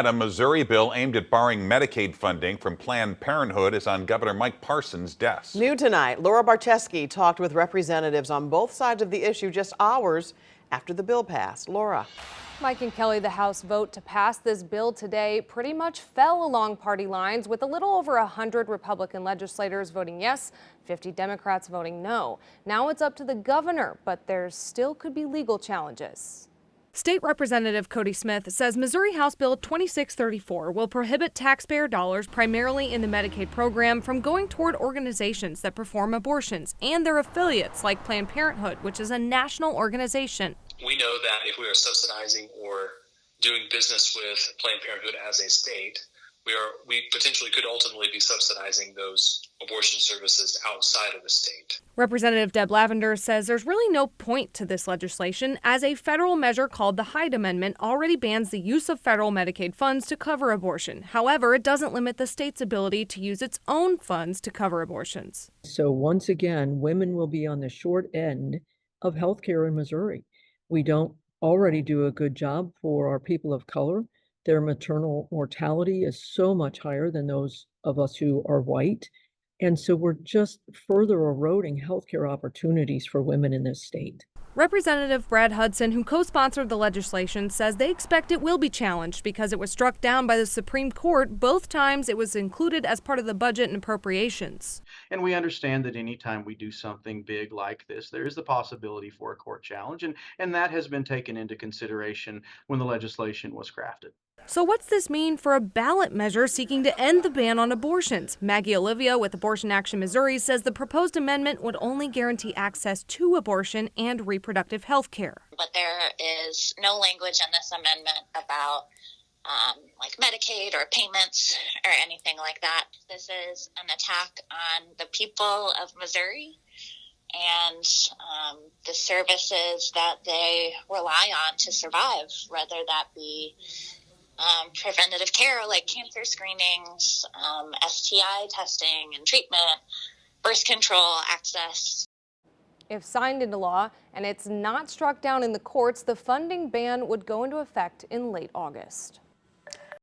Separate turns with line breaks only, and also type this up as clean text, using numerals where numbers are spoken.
A Missouri bill aimed at barring Medicaid funding from Planned Parenthood is on Governor Mike Parson's desk.
New tonight, Laura Barcheski talked with representatives on both sides of the issue just hours after the bill passed. Laura.
Mike and Kelly, the House vote to pass this bill today pretty much fell along party lines, with a little over 100 Republican legislators voting yes, 50 Democrats voting no. Now it's up to the governor, but there still could be legal challenges. State Representative Cody Smith says Missouri House Bill 2634 will prohibit taxpayer dollars, primarily in the Medicaid program, from going toward organizations that perform abortions and their affiliates like Planned Parenthood, which is a national organization.
We know that if we are subsidizing or doing business with Planned Parenthood as a state, we potentially could ultimately be subsidizing those abortion services outside of the state.
Representative Deb Lavender says there's really no point to this legislation, as a federal measure called the Hyde Amendment already bans the use of federal Medicaid funds to cover abortion. However, it doesn't limit the state's ability to use its own funds to cover abortions.
So once again, women will be on the short end of health care in Missouri. We don't already do a good job for our people of color. Their maternal mortality is so much higher than those of us who are white. And so we're just further eroding healthcare opportunities for women in this state.
Representative Brad Hudson, who co-sponsored the legislation, says they expect it will be challenged because it was struck down by the Supreme Court both times it was included as part of the budget and appropriations.
And we understand that anytime we do something big like this, there is the possibility for a court challenge, and that has been taken into consideration when the legislation was crafted.
So what's this mean for a ballot measure seeking to end the ban on abortions? Maggie Olivia with Abortion Action Missouri says the proposed amendment would only guarantee access to abortion and reproductive health care.
But there is no language in this amendment about like Medicaid or payments or anything like that. This is an attack on the people of Missouri and the services that they rely on to survive, whether that be preventative care like cancer screenings, STI testing and treatment, birth control access.
If signed into law and it's not struck down in the courts, the funding ban would go into effect in late August.